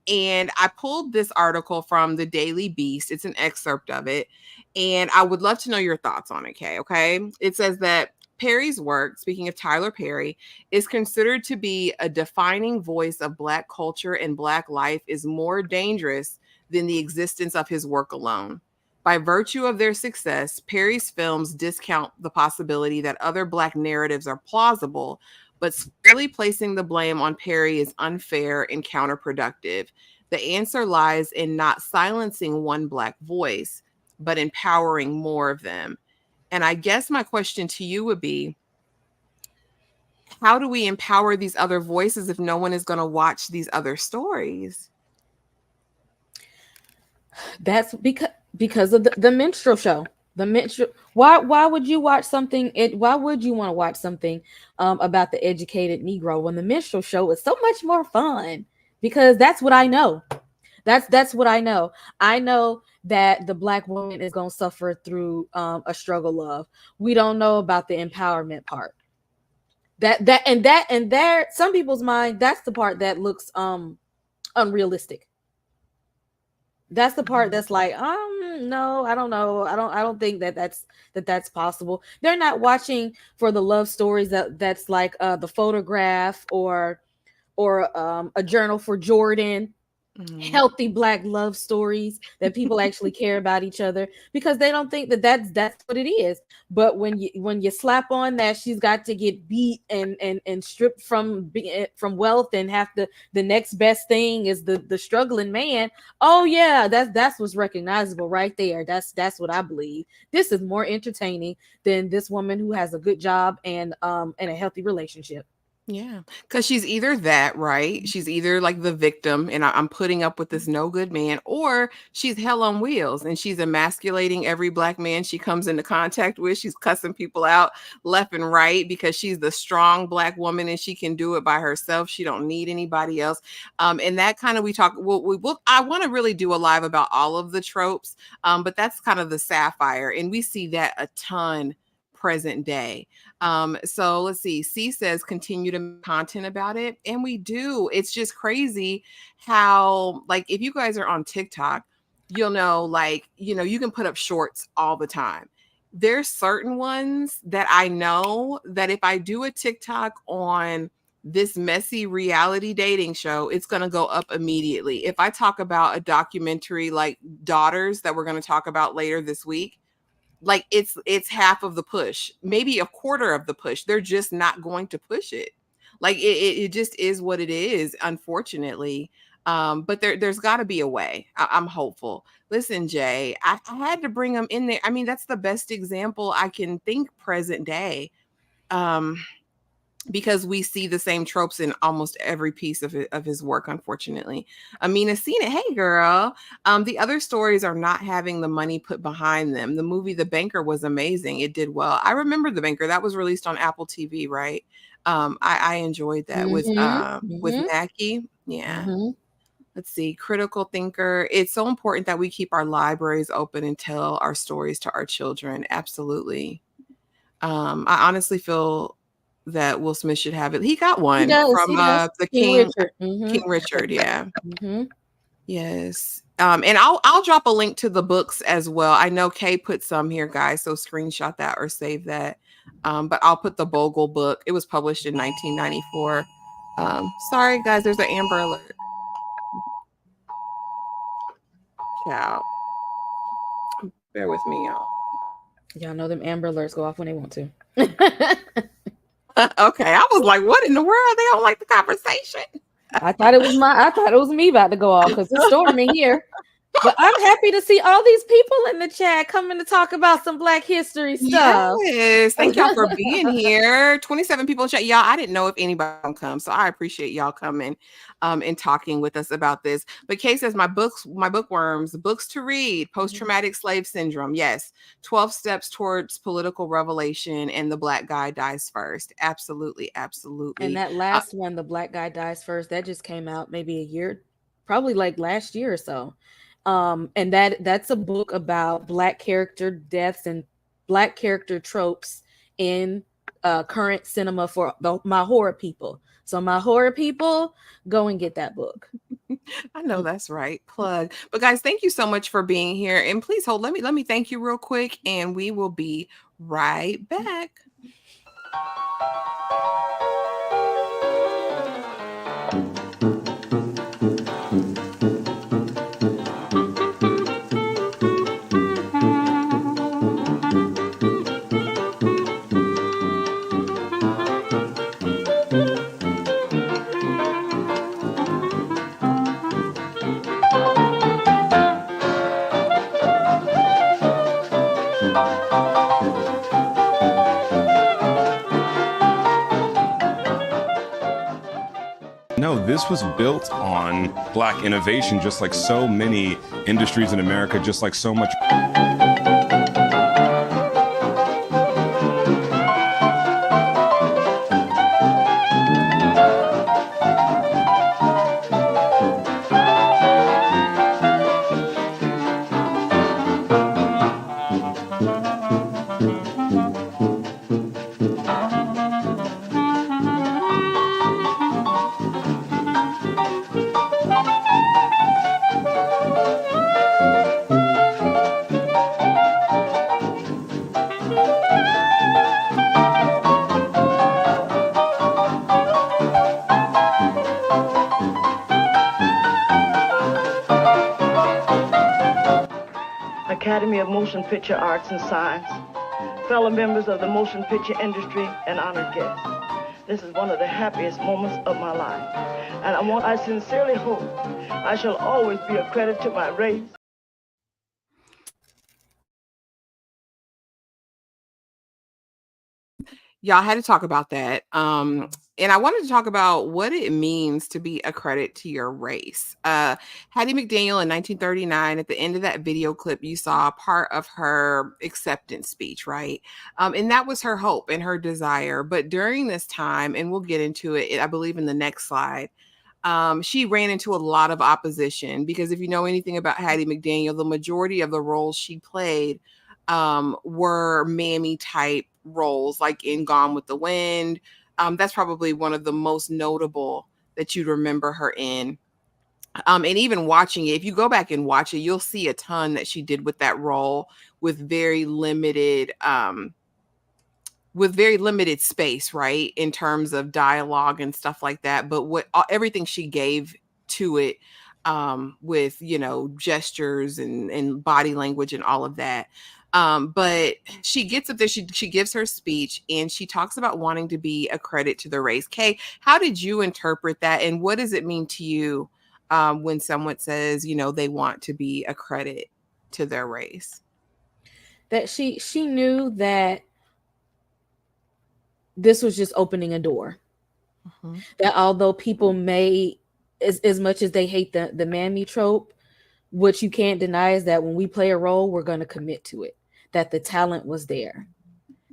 And I pulled this article from the Daily Beast. It's an excerpt of it. And I would love to know your thoughts on it, Kay. Okay. It says that Perry's work, speaking of Tyler Perry, is considered to be a defining voice of Black culture and Black life is more dangerous than the existence of his work alone. By virtue of their success, Perry's films discount the possibility that other Black narratives are plausible, but squarely placing the blame on Perry is unfair and counterproductive. The answer lies in not silencing one Black voice, but empowering more of them. And I guess my question to you would be, how do we empower these other voices if no one is going to watch these other stories? That's because of the minstrel show. The minstrel. Why would you watch something? Why would you want to watch something about the educated Negro when the minstrel show is so much more fun? Because that's what I know. That's what I know. I know that the Black woman is gonna suffer through a struggle of. We don't know about the empowerment part. And there, some people's mind, that's the part that looks unrealistic. That's the part that's like, no, I don't know. I don't think that's possible. They're not watching for the love stories that's like the photograph or a journal for Jordan. Healthy Black love stories that people actually care about each other, because they don't think that that's what it is. But when you slap on that she's got to get beat and stripped from wealth and have the next best thing is the struggling man. Oh yeah, that's what's recognizable right there. That's what I believe. This is more entertaining than this woman who has a good job and a healthy relationship. Yeah, because she's either that, right? She's either like the victim, and I'm putting up with this no good man, or she's hell on wheels and she's emasculating every Black man she comes into contact with. She's cussing people out left and right because she's the strong Black woman and she can do it by herself. She don't need anybody else. And that kind of I want to really do a live about all of the tropes, but that's kind of the sapphire, and we see that a ton present day. So let's see. C says continue to make content about it, and we do. It's just crazy how, like, if you guys are on TikTok, you'll know, like, you can put up shorts all the time. There's certain ones that I know that if I do a TikTok on this messy reality dating show, it's going to go up immediately. If I talk about a documentary like Daughters that we're going to talk about later this week, like it's half of the push, maybe a quarter of the push. They're just not going to push it. Like it just is what it is, unfortunately. But there's got to be a way. I'm hopeful. Listen, Jay, I had to bring them in there. I mean, that's the best example I can think present day. Because we see the same tropes in almost every piece of his work, unfortunately. Amina seen it. Hey, girl. The other stories are not having the money put behind them. The movie The Banker was amazing. It did well. I remember The Banker. That was released on Apple TV, right? I enjoyed that with Mackie. Yeah. Let's see. Critical thinker. It's so important that we keep our libraries open and tell our stories to our children. Absolutely. I honestly feel that Will Smith should have it. He got one from the King Richard. King Richard, yeah. Yes. And I'll drop a link to the books as well. I know Kay put some here, guys, so screenshot that or save that. But I'll put the Bogle book. It was published in 1994. Sorry, guys, there's an Amber Alert. Ciao. Bear with me, y'all. Y'all know them Amber Alerts go off when they want to. Okay, I was like, what in the world? They don't like the conversation. I thought it was me about to go off because it's storming here. But I'm happy to see all these people in the chat coming to talk about some Black history stuff. Yes, thank y'all for being here. 27 people in chat. Y'all, I didn't know if anybody would come, so I appreciate y'all coming and talking with us about this. But Kay says, my bookworms, books to read, post-traumatic slave syndrome. Yes, 12 steps towards political revelation, and the Black guy dies first. Absolutely, absolutely. And that last one, the Black guy dies first, that just came out maybe a year, probably like last year or so. And that's a book about Black character deaths and Black character tropes in current cinema for my horror people. So my horror people, go and get that book. I know that's right. Plug. But guys, thank you so much for being here. And please hold. Let me thank you real quick, and we will be right back. No, this was built on Black innovation, just like so many industries in America, just like so much. Academy of Motion Picture Arts and Science, fellow members of the motion picture industry, and honored guests. This is one of the happiest moments of my life. And I sincerely hope I shall always be a credit to my race. Y'all had to talk about that. And I wanted to talk about what it means to be a credit to your race. Haddie McDaniel in 1939, at the end of that video clip, you saw part of her acceptance speech, right? And that was her hope and her desire. But during this time, and we'll get into it, I believe in the next slide, she ran into a lot of opposition because if you know anything about Haddie McDaniel, the majority of the roles she played were Mamy type roles, like in Gone with the Wind. That's probably one of the most notable that you'd remember her in. And even watching it, if you go back and watch it, you'll see a ton that she did with that role with very limited space, right? In terms of dialogue and stuff like that. But everything she gave to it with, gestures and body language and all of that. But she gets up there, she gives her speech and she talks about wanting to be a credit to the race. Kay, how did you interpret that? And what does it mean to you when someone says, they want to be a credit to their race? That she knew that this was just opening a door. Mm-hmm. That although people may, as much as they hate the Mamy trope, what you can't deny is that when we play a role, we're going to commit to it. That the talent was there,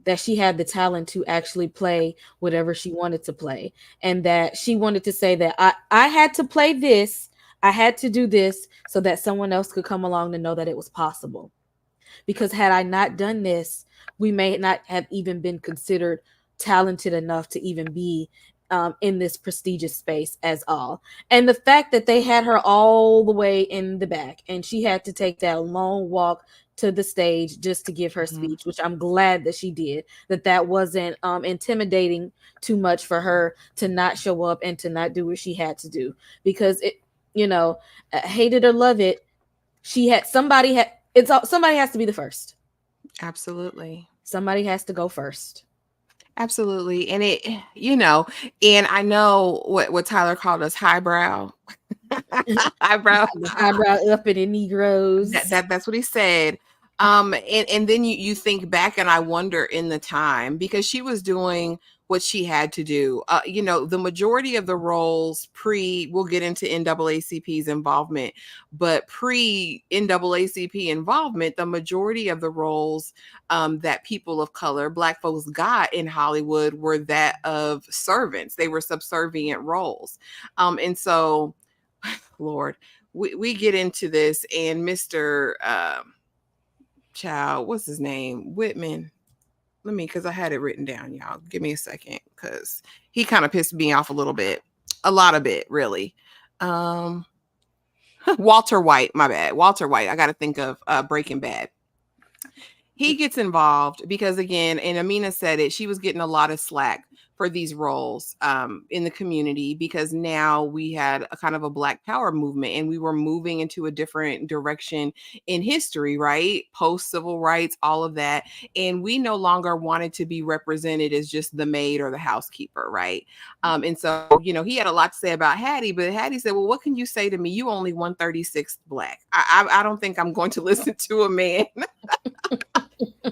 that she had the talent to actually play whatever she wanted to play, and that she wanted to say that I had to play this, I had to do this so that someone else could come along to know that it was possible. Because had I not done this, we may not have even been considered talented enough to even be in this prestigious space as all. And the fact that they had her all the way in the back and she had to take that long walk to the stage just to give her speech, which I'm glad that she did, that wasn't intimidating too much for her to not show up and to not do what she had to do, because it, hate it or love it, somebody has to be the first. Absolutely. Somebody has to go first. Absolutely. And it, and I know what Tyler called us highbrow. Highbrow up in the Negroes. That's what he said. And then you think back and I wonder in the time, because she was doing what she had to do. The majority of the roles we'll get into NAACP's involvement, but pre-NAACP involvement, the majority of the roles that people of color, Black folks, got in Hollywood were that of servants. They were subservient roles. And so, Lord, we get into this and Mr. Child, what's his name? Whitman. Because I had it written down, y'all. Give me a second, because he kind of pissed me off a little bit. A lot of it, really. Walter White, my bad. Walter White. I got to think of Breaking Bad. He gets involved because, again, and Amina said it, she was getting a lot of slack for these roles in the community, because now we had a kind of a Black Power movement and we were moving into a different direction in history, right? Post-civil rights, all of that. And we no longer wanted to be represented as just the maid or the housekeeper, right? And so, he had a lot to say about Haddie, but Haddie said, well, what can you say to me? You only 136th Black. I don't think I'm going to listen to a man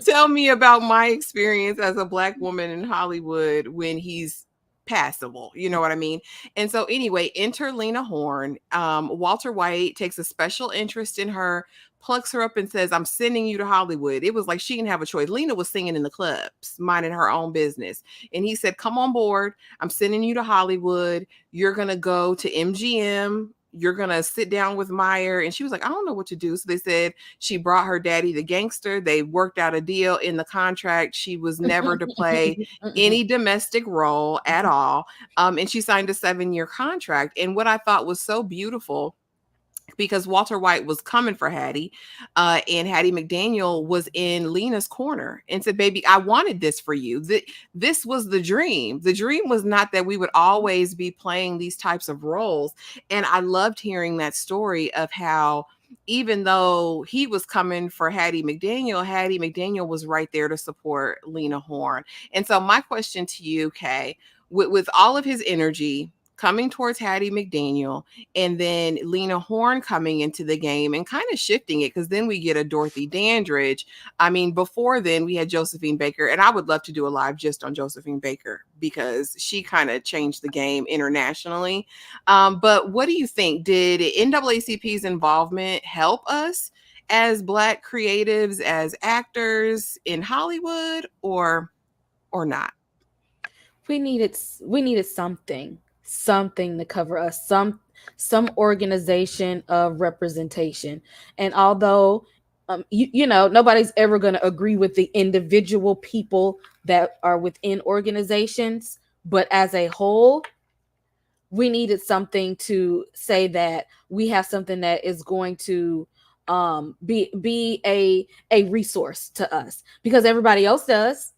tell me about my experience as a Black woman in Hollywood when he's passable. You know what I mean? And so anyway, enter Lena Horne. Walter White takes a special interest in her, plucks her up and says, I'm sending you to Hollywood. It was like she didn't have a choice. Lena was singing in the clubs, minding her own business. And he said, come on board. I'm sending you to Hollywood. You're going to go to MGM. You're going to sit down with Meyer. And she was like, I don't know what to do. So they said she brought her daddy, the gangster. They worked out a deal in the contract. She was never to play any domestic role at all. And she signed a 7-year contract. And what I thought was so beautiful, because Walter White was coming for Haddie, and Haddie McDaniel was in Lena's corner and said, baby, I wanted this for you. This was the dream. The dream was not that we would always be playing these types of roles. And I loved hearing that story of how even though he was coming for Haddie McDaniel was right there to support Lena Horne. And so my question to you, Kay, with all of his energy coming towards Haddie McDaniel and then Lena Horne coming into the game and kind of shifting it, because then we get a Dorothy Dandridge. I mean, before then we had Josephine Baker, and I would love to do a live just on Josephine Baker because she kind of changed the game internationally. But what do you think? Did NAACP's involvement help us as Black creatives, as actors in Hollywood, or not? We needed something to cover us, some organization of representation. And although you know, nobody's ever going to agree with the individual people that are within organizations, but as a whole, we needed something to say that we have something that is going to be a resource to us, because everybody else does.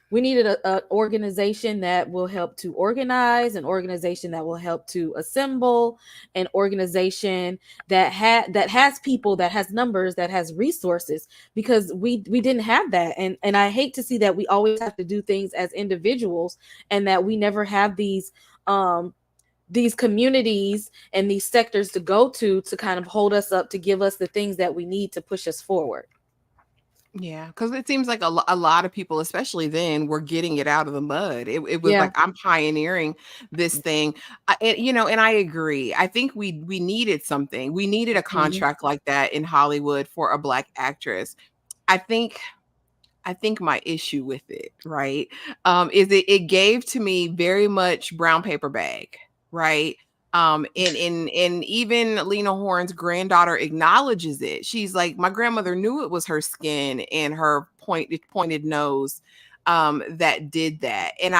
We needed an organization that will help to organize, an organization that will help to assemble, an organization that has people, that has numbers, that has resources, because we didn't have that. And I hate to see that we always have to do things as individuals, and that we never have these communities and these sectors to go to kind of hold us up, to give us the things that we need to push us forward. Yeah, because it seems like a lot of people, especially then, were getting it out of the mud. It was like, I'm pioneering this thing. And I agree. I think we needed something. We needed a contract like that in Hollywood for a Black actress. I think my issue with it, right, is it gave to me very much brown paper bag, right? And even Lena Horne's granddaughter acknowledges it. She's like, my grandmother knew it was her skin and her pointed nose that did that. And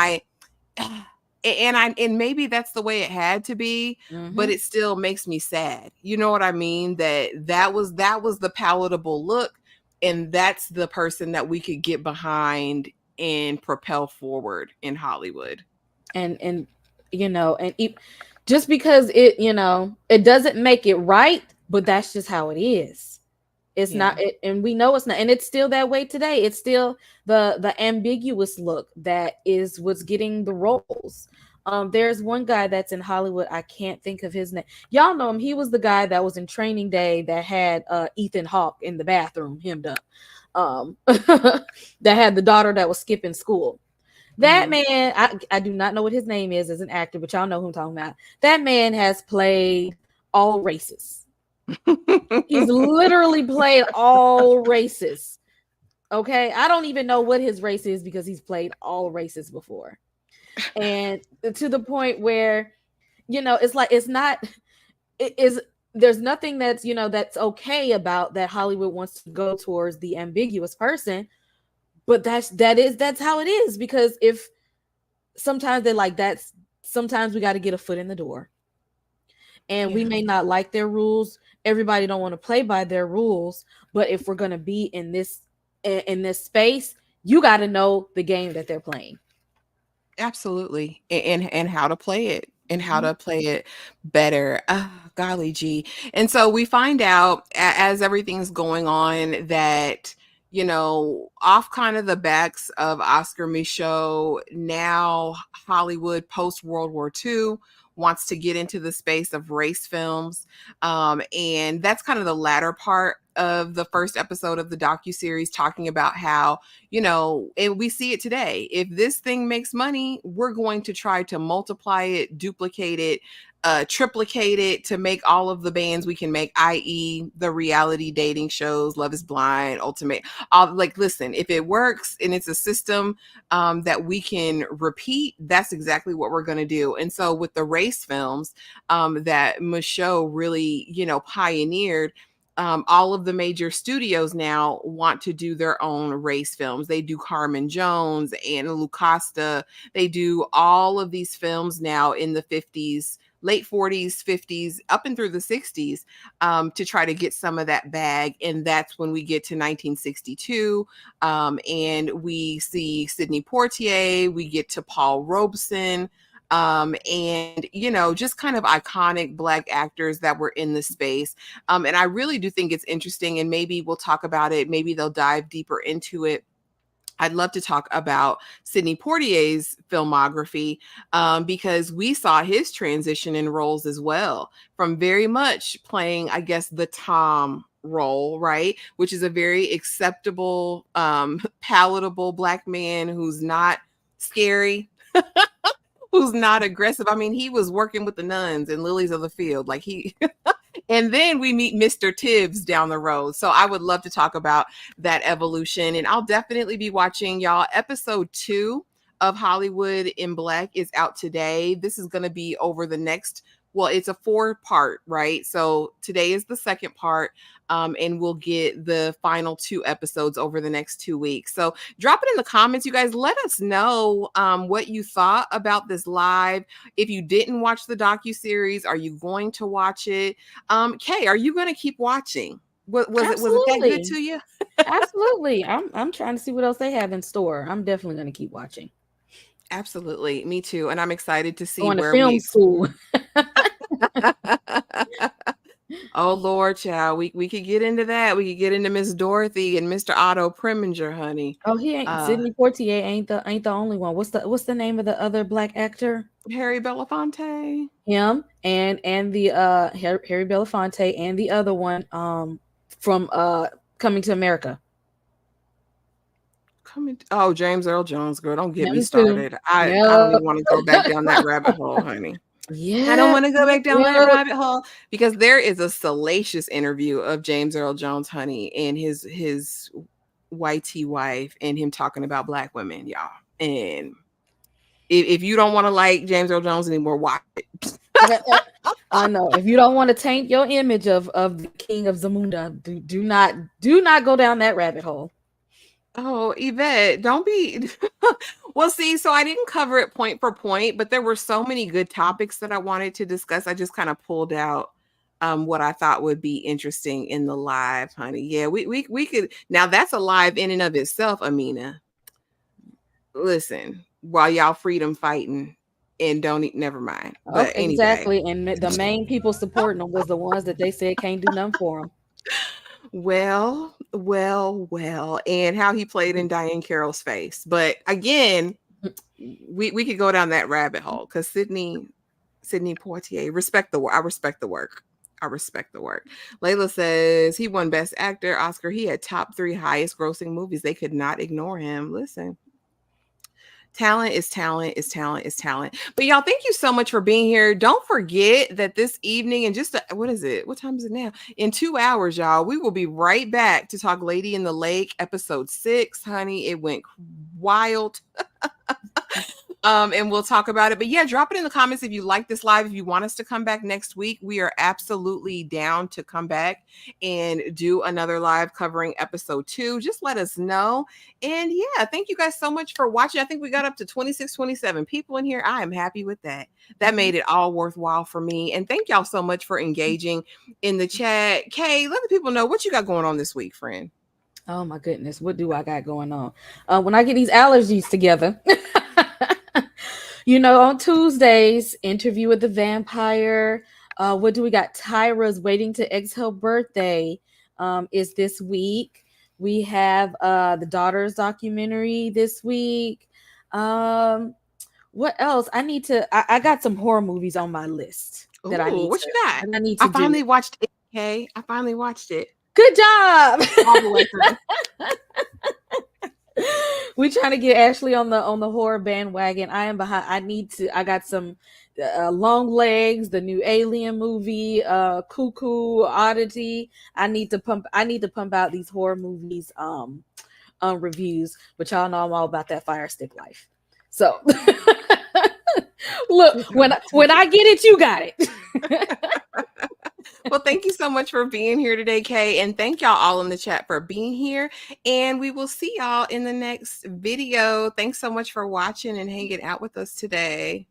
maybe that's the way it had to be, but it still makes me sad. You know what I mean? That was the palatable look, and that's the person that we could get behind and propel forward in Hollywood. And you know, and just because it, you know, it doesn't make it right, but that's just how it is. It's not, and we know it's not, and it's still that way today. It's still the ambiguous look that is what's getting the roles. There's one guy that's in Hollywood. I can't think of his name. Y'all know him. He was the guy that was in Training Day that had Ethan Hawke in the bathroom hemmed up. That had the daughter that was skipping school. That man, I do not know what his name is as an actor, but y'all know who I'm talking about. That man has played all races. He's literally played all races. Okay, I don't even know what his race is because he's played all races before. And to the point where, you know, it's like, it's not, it is, there's nothing that's, you know, that's okay about that. Hollywood wants to go towards the ambiguous person, but that's how it is. Because if sometimes they're like, sometimes we got to get a foot in the door, and we may not like their rules. Everybody don't want to play by their rules, but if we're going to be in this space, you got to know the game that they're playing. Absolutely. And how to play it, and how to play it better. Golly gee. And so we find out as everything's going on that, you know, off kind of the backs of Oscar Misho, now Hollywood post World War II wants to get into the space of race films. And that's kind of the latter part of the first episode of the docuseries, talking about how, you know, and we see it today. If this thing makes money, we're going to try to multiply it, duplicate it, triplicate it to make all of the bands we can make, i.e. the reality dating shows, Love is Blind, Ultimate. Like, listen, if it works and it's a system that we can repeat, that's exactly what we're going to do. And so with the race films that Misho really, you know, pioneered, all of the major studios now want to do their own race films. They do Carmen Jones, Anna Lucasta. They do all of these films now in the 50s, late 40s, 50s, up and through the 60s, to try to get some of that bag. And that's when we get to 1962, and we see Sidney Poitier, we get to Paul Robeson, and just kind of iconic Black actors that were in the space. And I really do think it's interesting, and maybe we'll talk about it. Maybe they'll dive deeper into it. I'd love to talk about Sidney Poitier's filmography, because we saw his transition in roles as well, from very much playing, I guess, the Tom role, right? Which is a very acceptable, palatable Black man who's not scary, who's not aggressive. I mean, he was working with the nuns and lilies of the field. Like and then we meet Mr. Tibbs down the road. So I would love to talk about that evolution. And I'll definitely be watching, y'all. Episode 2 of Hollywood in Black is out today. This is going to be over the next, well, it's a 4-part, right? So today is the second part. And we'll get the final 2 episodes over the next 2 weeks. So drop it in the comments, you guys. Let us know what you thought about this live. If you didn't watch the docuseries, are you going to watch it? Kay, are you going to keep watching? Was it that good to you? Absolutely. I'm trying to see what else they have in store. I'm definitely going to keep watching. Absolutely, me too. And I'm excited to see Going where to film school. Oh Lord, child, we could get into that. We could get into Miss Dorothy and Mr. Otto Preminger, honey. Oh, he ain't Sidney Poitier ain't the only one. What's the name of the other Black actor? Harry Belafonte. Him and the Harry Belafonte and the other one from Coming to America. James Earl Jones, girl, don't get me started. I don't even want to go back down that rabbit hole, honey. Yeah, I don't want to go back down that rabbit hole, because there is a salacious interview of James Earl Jones, honey, and his YT wife, and him talking about Black women, y'all. And if you don't want to like James Earl Jones anymore, watch it. I know. If you don't want to taint your image of the King of Zamunda, do not go down that rabbit hole. Oh, Yvette, don't be. Well, see, so I didn't cover it point for point, but there were so many good topics that I wanted to discuss. I just kind of pulled out what I thought would be interesting in the live, honey. Yeah, we could. Now that's a live in and of itself, Amina. Listen, while y'all freedom fighting and never mind. But okay, exactly. And the main people supporting them was the ones that they said can't do nothing for them. Well, and how he played in Diane Carroll's face. But again, we could go down that rabbit hole, because Sidney Poitier, respect the work. I respect the work. Layla says he won Best Actor Oscar. He had top 3 highest grossing movies. They could not ignore him. Listen. Talent is talent is talent is talent. But y'all, thank you so much for being here. Don't forget that this evening, and what is it? What time is it now? In 2 hours, y'all, we will be right back to talk Lady in the Lake, episode 6. Honey, it went wild. And we'll talk about it. But yeah, drop it in the comments if you like this live. If you want us to come back next week, we are absolutely down to come back and do another live covering episode 2. Just let us know. And yeah, thank you guys so much for watching. I think we got up to 26, 27 people in here. I am happy with that. That made it all worthwhile for me. And thank y'all so much for engaging in the chat. Kay, let the people know what you got going on this week, friend. Oh my goodness, what do I got going on? When I get these allergies together. On Tuesdays, Interview with the Vampire. What do we got? Tyra's Waiting to Exhale birthday is this week. We have the Daughters documentary this week. What else? I got some horror movies on my list that I need. What you got? I finally watched it. Okay, I finally watched it. Good job. We trying to get Ashley on the horror bandwagon. I am behind. I got some Long Legs, the new Alien movie, Cuckoo, Oddity. I need to pump out these horror movies reviews, but y'all know I'm all about that fire stick life. So look, when I get it, you got it. Well, thank you so much for being here today, Kay. And thank y'all all in the chat for being here. And we will see y'all in the next video. Thanks so much for watching and hanging out with us today.